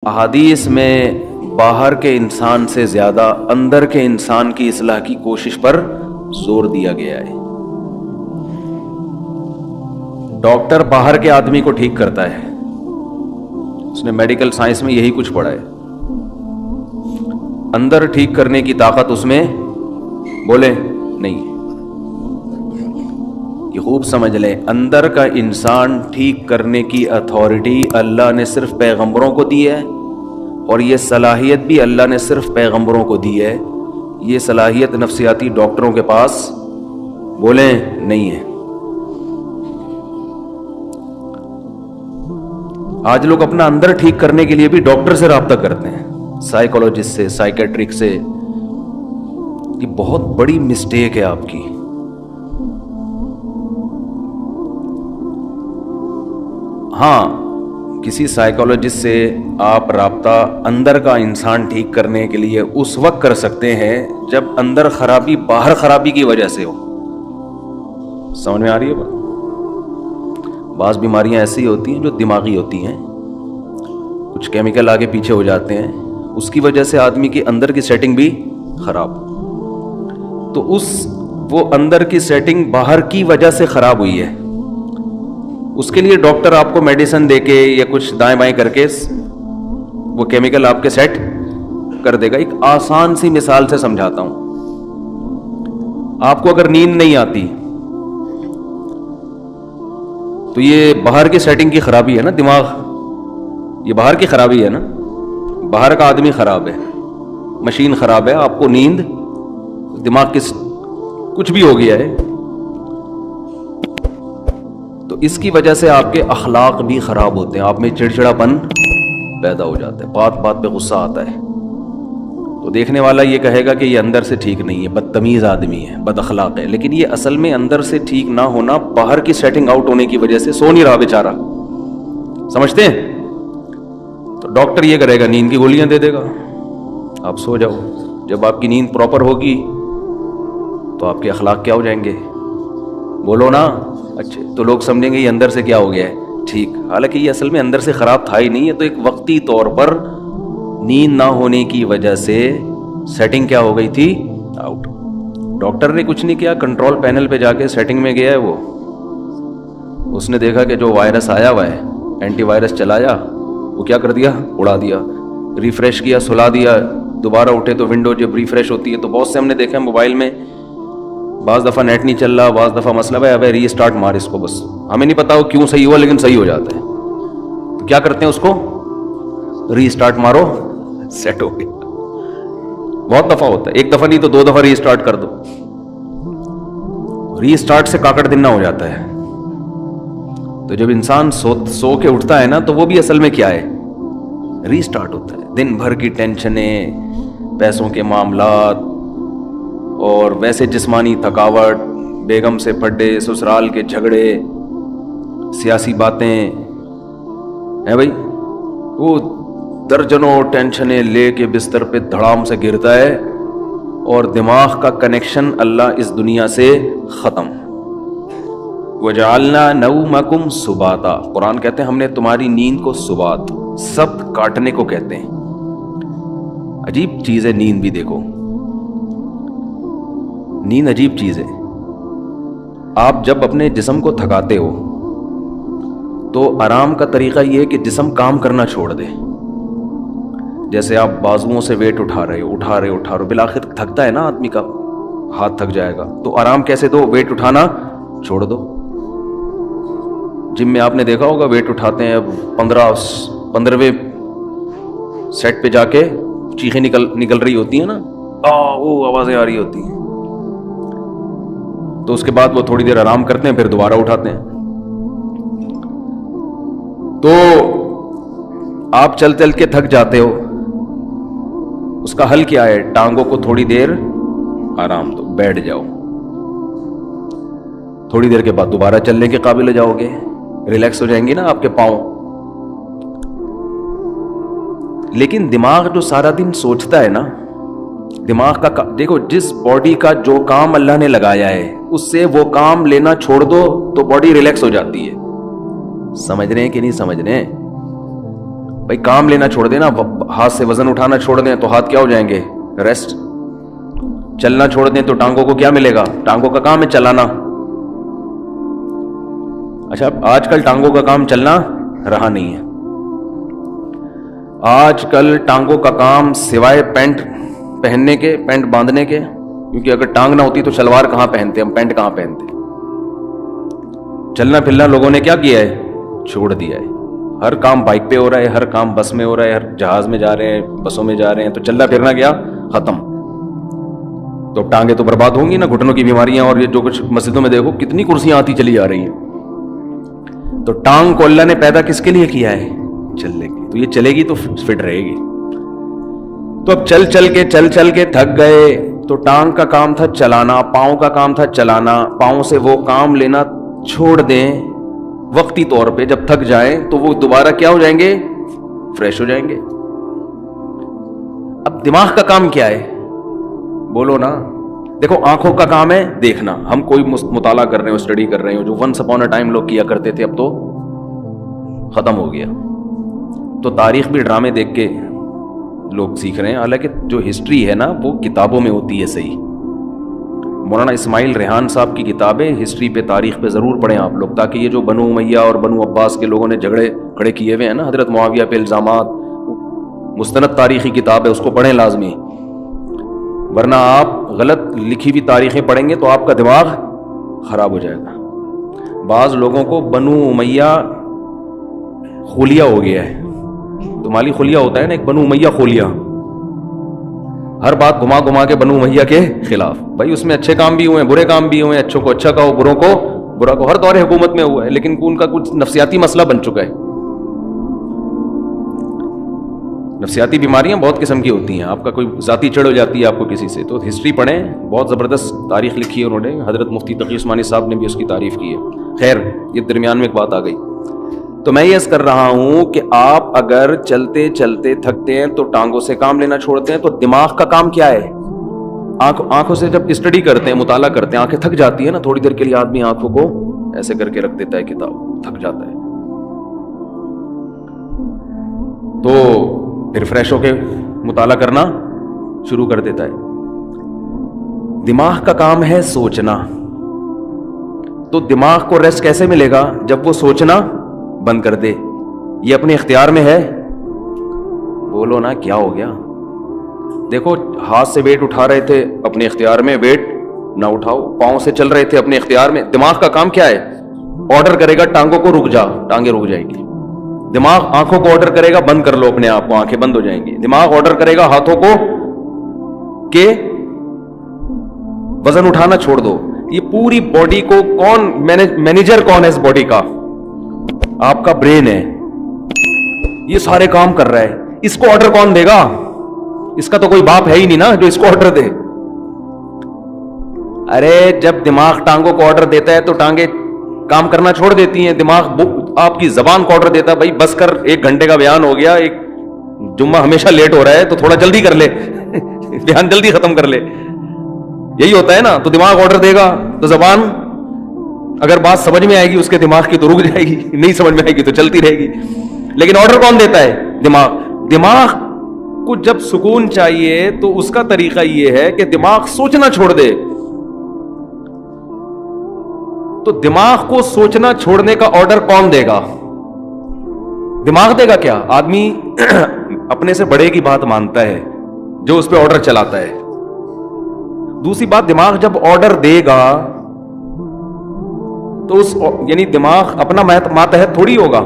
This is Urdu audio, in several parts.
احادیث میں باہر کے انسان سے زیادہ اندر کے انسان کی اصلاح کی کوشش پر زور دیا گیا ہے۔ ڈاکٹر باہر کے آدمی کو ٹھیک کرتا ہے، اس نے میڈیکل سائنس میں یہی کچھ پڑھا ہے۔ اندر ٹھیک کرنے کی طاقت اس میں بولے نہیں۔ یہ خوب سمجھ لیں، اندر کا انسان ٹھیک کرنے کی اتھارٹی اللہ نے صرف پیغمبروں کو دی ہے، اور یہ صلاحیت بھی اللہ نے صرف پیغمبروں کو دی ہے۔ یہ صلاحیت نفسیاتی ڈاکٹروں کے پاس بولیں نہیں ہے۔ آج لوگ اپنا اندر ٹھیک کرنے کے لیے بھی ڈاکٹر سے رابطہ کرتے ہیں، سائیکولوجسٹ سے، سائیکیٹرک سے۔ یہ بہت بڑی مسٹیک ہے آپ کی۔ ہاں، کسی سائیکولوجسٹ سے آپ رابطہ اندر کا انسان ٹھیک کرنے کے لیے اس وقت کر سکتے ہیں جب اندر خرابی باہر خرابی کی وجہ سے ہو۔ سمجھ میں آ رہی ہے بات؟ بعض بیماریاں ایسی ہوتی ہیں جو دماغی ہوتی ہیں، کچھ کیمیکل آگے پیچھے ہو جاتے ہیں، اس کی وجہ سے آدمی کے اندر کی سیٹنگ بھی خراب، تو وہ اندر کی سیٹنگ باہر کی وجہ سے خراب ہوئی ہے، اس کے لیے ڈاکٹر آپ کو میڈیسن دے کے یا کچھ دائیں بائیں کر کے وہ کیمیکل آپ کے سیٹ کر دے گا۔ ایک آسان سی مثال سے سمجھاتا ہوں۔ آپ کو اگر نیند نہیں آتی تو یہ باہر کی سیٹنگ کی خرابی ہے نا، دماغ، یہ باہر کی خرابی ہے نا، باہر کا آدمی خراب ہے، مشین خراب ہے، آپ کو نیند، دماغ کی کچھ بھی ہو گیا ہے، تو اس کی وجہ سے آپ کے اخلاق بھی خراب ہوتے ہیں، آپ میں چڑچڑا پن پیدا ہو جاتا ہے، بات بات پہ غصہ آتا ہے، تو دیکھنے والا یہ کہے گا کہ یہ اندر سے ٹھیک نہیں ہے، بدتمیز آدمی ہے، بد اخلاق ہے، لیکن یہ اصل میں اندر سے ٹھیک نہ ہونا باہر کی سیٹنگ آؤٹ ہونے کی وجہ سے سو نہیں رہا بیچارہ۔ سمجھتے ہیں؟ تو ڈاکٹر یہ کرے گا، نیند کی گولیاں دے دے گا، آپ سو جاؤ۔ جب آپ کی نیند پراپر ہوگی تو آپ کے اخلاق کیا ہو جائیں گے؟ بولو نا۔ اچھا، تو لوگ سمجھیں گے یہ اندر سے کیا ہو گیا ہے ٹھیک، حالانکہ یہ اصل میں اندر سے خراب تھا ہی نہیں ہے، تو ایک وقتی طور پر نیند نہ ہونے کی وجہ سے سیٹنگ کیا ہو گئی تھی آؤٹ۔ ڈاکٹر نے کچھ نہیں کیا، کنٹرول پینل پہ جا کے سیٹنگ میں گیا ہے، اس نے دیکھا کہ جو وائرس آیا ہوا ہے، اینٹی وائرس چلایا، وہ کیا کر دیا، اڑا دیا، ریفریش کیا، سلا دیا، دوبارہ اٹھے تو ونڈو جب ریفریش ہوتی ہے تو بہت سے ہم نے دیکھا موبائل میں، بعض دفعہ نیٹ نہیں چل رہا، بعض دفعہ مسئلہ ہے، ابے ری اسٹارٹ مار اس کو، بس ہمیں نہیں پتا وہ کیوں صحیح ہوا لیکن صحیح ہو جاتا ہے، تو کیا کرتے ہیں اس کو، ری اسٹارٹ مارو، سیٹ ہو گیا۔ بہت دفعہ ہوتا ہے، ایک دفعہ نہیں تو دو دفعہ ری اسٹارٹ کر دو، ری اسٹارٹ سے کاکڑ دن نہ ہو جاتا ہے۔ تو جب انسان سو کے اٹھتا ہے نا تو وہ بھی اصل میں کیا ہے، ری اسٹارٹ ہوتا ہے۔ دن بھر کی ٹینشنیں، پیسوں کے معاملات، اور ویسے جسمانی تھکاوٹ، بیگم سے پھڈے، سسرال کے جھگڑے، سیاسی باتیں ہیں بھائی، وہ درجنوں ٹینشنیں لے کے بستر پہ دھڑام سے گرتا ہے، اور دماغ کا کنیکشن اللہ اس دنیا سے ختم۔ وَجَعَلْنَا نَوْمَكُمْ سُبَاتًا، قرآن کہتے ہیں ہم نے تمہاری نیند کو سبات، سبت کاٹنے کو کہتے ہیں۔ عجیب چیز ہے نیند بھی، دیکھو نیند عجیب چیز ہے۔ آپ جب اپنے جسم کو تھکاتے ہو تو آرام کا طریقہ یہ ہے کہ جسم کام کرنا چھوڑ دے۔ جیسے آپ بازوؤں سے ویٹ اٹھا رہے ہو، بالآخر تھکتا ہے نا آدمی کا ہاتھ، تھک جائے گا، تو آرام کیسے دو، ویٹ اٹھانا چھوڑ دو۔ جم میں آپ نے دیکھا ہوگا ویٹ اٹھاتے ہیں، 15ویں سیٹ پہ جا کے چیخیں نکل رہی ہوتی ہیں نا، وہ آوازیں آ رہی ہوتی ہیں، تو اس کے بعد وہ تھوڑی دیر آرام کرتے ہیں، پھر دوبارہ اٹھاتے ہیں۔ تو آپ چل کے تھک جاتے ہو، اس کا حل کیا ہے، ٹانگوں کو تھوڑی دیر آرام دو، بیٹھ جاؤ، تھوڑی دیر کے بعد دوبارہ چلنے کے قابل ہو جاؤ گے، ریلیکس ہو جائیں گے نا آپ کے پاؤں۔ لیکن دماغ جو سارا دن سوچتا ہے نا، دماغ کا دیکھو، جس باڈی کا جو کام اللہ نے لگایا ہے اس سے وہ کام لینا چھوڑ دو تو باڈی ریلیکس ہو جاتی ہے۔ سمجھ رہے ہیں کہ نہیں سمجھ رہے ہیں؟ بھائی کام لینا چھوڑ دیں نا, ہاتھ سے وزن اٹھانا چھوڑ دیں تو ہاتھ کیا ہو جائیں گے؟ ریسٹ. چلنا چھوڑ دیں تو ٹانگوں کو کیا ملے گا؟ ٹانگوں کا کام ہے چلانا. اچھا آج کل ٹانگوں کا کام چلنا رہا نہیں ہے. آج کل ٹانگوں کا کام سوائے پینٹ پہننے کے, پینٹ باندھنے کے, کیونکہ اگر ٹانگ نہ ہوتی تو شلوار کہاں پہنتے, ہم پینٹ کہاں پہنتے. چلنا پھرنا لوگوں نے کیا کیا ہے؟ چھوڑ دیا ہے. ہر کام بائک پہ ہو رہا ہے, ہر کام بس میں ہو رہا ہے, ہر جہاز میں جا رہے ہیں, بسوں میں جا رہے ہیں, تو چلنا پھرنا گیا ختم. تو ٹانگیں تو برباد ہوں گی نا, گھٹنوں کی بیماریاں, اور یہ جو کچھ مسجدوں میں دیکھو کتنی کرسیاں آتی چلی جا رہی ہیں. تو ٹانگ کو اللہ نے پیدا کس کے لیے کیا ہے؟ چلنے کی. تو یہ چلے گی تو فٹ رہے گی. تو اب چل کے تھک گئے تو ٹانگ کا کام تھا چلانا, پاؤں کا کام تھا چلانا, پاؤں سے وہ کام لینا چھوڑ دیں وقتی طور پہ. جب تھک جائیں تو وہ دوبارہ کیا ہو جائیں گے؟ فریش ہو جائیں گے. اب دماغ کا کام کیا ہے؟ بولو نا. دیکھو آنکھوں کا کام ہے دیکھنا, ہم کوئی مطالعہ کر رہے ہو, اسٹڈی کر رہے ہو, جو ونس اپون اے ٹائم لوگ کیا کرتے تھے اب تو ختم ہو گیا. تو تاریخ بھی ڈرامے دیکھ کے لوگ سیکھ رہے ہیں, حالانکہ جو ہسٹری ہے نا وہ کتابوں میں ہوتی ہے صحیح. مولانا اسماعیل ریحان صاحب کی کتابیں ہسٹری پہ, تاریخ پہ ضرور پڑھیں آپ لوگ, تاکہ یہ جو بنو امیہ اور بنو عباس کے لوگوں نے جھگڑے کھڑے کیے ہوئے ہیں نا حضرت معاویہ پہ الزامات, مستند تاریخی کتاب ہے, اس کو پڑھیں لازمی. ورنہ آپ غلط لکھی ہوئی تاریخیں پڑھیں گے تو آپ کا دماغ خراب ہو جائے گا. بعض لوگوں کو بنو امیہ خلیہ ہو گیا ہے. تمہاری خلیہ ہوتا ہے نا, ایک بنو امیہ خلیہ, ہر بات گھما گھما کے بنو امیہ کے خلاف. بھائی اس میں اچھے کام بھی ہوئے ہیں, برے کام بھی ہوئے ہیں, اچھوں کو اچھا کہو, بروں کو برا کہو, ہر دور حکومت میں ہوا ہے, لیکن ان کا کچھ نفسیاتی مسئلہ بن چکا ہے. نفسیاتی بیماریاں بہت قسم کی ہوتی ہیں, آپ کا کوئی ذاتی چڑھ ہو جاتی ہے آپ کو کسی سے, تو ہسٹری پڑھیں, بہت زبردست تاریخ لکھی ہے انہوں نے. حضرت مفتی تقی عثمانی صاحب نے بھی اس کی تعریف کی ہے. خیر یہ درمیان میں ایک بات آ گئی. تو میں یہ عرض کر رہا ہوں کہ آپ اگر چلتے چلتے تھکتے ہیں تو ٹانگوں سے کام لینا چھوڑتے ہیں, تو دماغ کا کام کیا ہے؟ آنکھوں سے جب اسٹڈی کرتے ہیں, مطالعہ کرتے ہیں, آنکھیں تھک جاتی ہے نا, تھوڑی دیر کے لیے آدمی آنکھوں کو ایسے کر کے رکھ دیتا ہے, کتاب تھک جاتا ہے, تو پھر فریش ہو کے مطالعہ کرنا شروع کر دیتا ہے. دماغ کا کام ہے سوچنا. تو دماغ کو ریسٹ کیسے ملے گا؟ جب وہ سوچنا بند کر دے. یہ اپنے اختیار میں ہے؟ بولو نا کیا ہو گیا؟ دیکھو ہاتھ سے ویٹ اٹھا رہے تھے اپنے اختیار میں, ویٹ نہ اٹھاؤ. پاؤں سے چل رہے تھے اپنے اختیار میں. دماغ کا کام کیا ہے؟ آرڈر کرے گا ٹانگوں کو رک جا, ٹانگیں رک جائیں گی. دماغ آنکھوں کو آرڈر کرے گا بند کر لو اپنے آپ کو, آنکھیں بند ہو جائیں گی. دماغ آرڈر کرے گا ہاتھوں کو کہ وزن اٹھانا چھوڑ دو. یہ پوری باڈی کو کون مینیجر کون ہے اس باڈی کا؟ آپ کا برین ہے. یہ سارے کام کر رہا ہے, اس کو آرڈر کون دے گا؟ اس کا تو کوئی باپ ہے ہی نہیں نا جو اس کو آرڈر دے. ارے جب دماغ ٹانگوں کو آرڈر دیتا ہے تو ٹانگیں کام کرنا چھوڑ دیتی ہیں. دماغ آپ کی زبان کو آرڈر دیتا ہے, بھائی بس کر, 1 گھنٹے کا بیان ہو گیا, ایک جمعہ ہمیشہ لیٹ ہو رہا ہے تو تھوڑا جلدی کر لے, بیان جلدی ختم کر لے. یہی ہوتا ہے نا. تو دماغ آرڈر دے گا تو زبان اگر بات سمجھ میں آئے گی اس کے دماغ کی تو رک جائے گی, نہیں سمجھ میں آئے گی تو چلتی رہے گی. لیکن آرڈر کون دیتا ہے؟ دماغ. دماغ کو جب سکون چاہیے تو اس کا طریقہ یہ ہے کہ دماغ سوچنا چھوڑ دے. تو دماغ کو سوچنا چھوڑنے کا آرڈر کون دے گا؟ دماغ دے گا کیا؟ آدمی اپنے سے بڑے کی بات مانتا ہے جو اس پہ آرڈر چلاتا ہے. دوسری بات, دماغ جب آرڈر دے گا تو اس یعنی دماغ اپنا ماتحت تھوڑی ہوگا.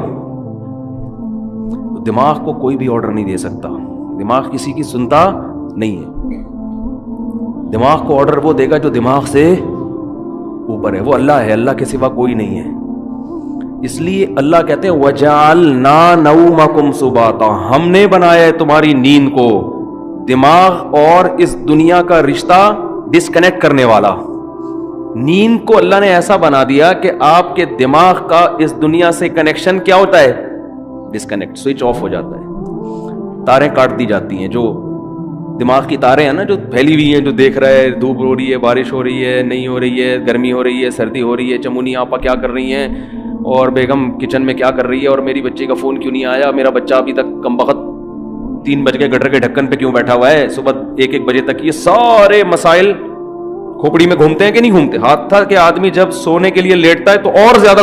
دماغ کو کوئی بھی آرڈر نہیں دے سکتا. دماغ کسی کی سنتا نہیں ہے. دماغ کو آرڈر وہ دے گا جو دماغ سے اوپر ہے, وہ اللہ ہے, اللہ کے سوا کوئی نہیں ہے. اس لیے اللہ کہتے ہیں وَجَعَلْنَا نَوْمَكُمْ سُبَاتًا, ہم نے بنایا ہے تمہاری نیند کو دماغ اور اس دنیا کا رشتہ ڈسکنیکٹ کرنے والا. نیند کو اللہ نے ایسا بنا دیا کہ آپ کے دماغ کا اس دنیا سے کنیکشن کیا ہوتا ہے؟ ڈسکنیکٹ, سوئچ آف ہو جاتا ہے. تاریں کاٹ دی جاتی ہیں. جو دماغ کی تاریں ہیں نا جو پھیلی ہوئی ہیں, جو دیکھ رہا ہے دھوپ ہو رہی ہے, بارش ہو رہی ہے, نہیں ہو رہی ہے, گرمی ہو رہی ہے, سردی ہو رہی ہے, چمونی آپا کیا کر رہی ہیں, اور بیگم کچن میں کیا کر رہی ہے, اور میری بچی کا فون کیوں نہیں آیا, میرا بچہ ابھی تک کمبخت 3 بج کے گٹر کے ڈھکن پہ کیوں بیٹھا ہوا ہے صبح 1-1 بجے تک. یہ سارے مسائل کھوپڑی میں گھومتے ہیں کہ نہیں گھومتے؟ حادثہ کہ آدمی جب سونے کے لیے لیٹتا ہے تو اور زیادہ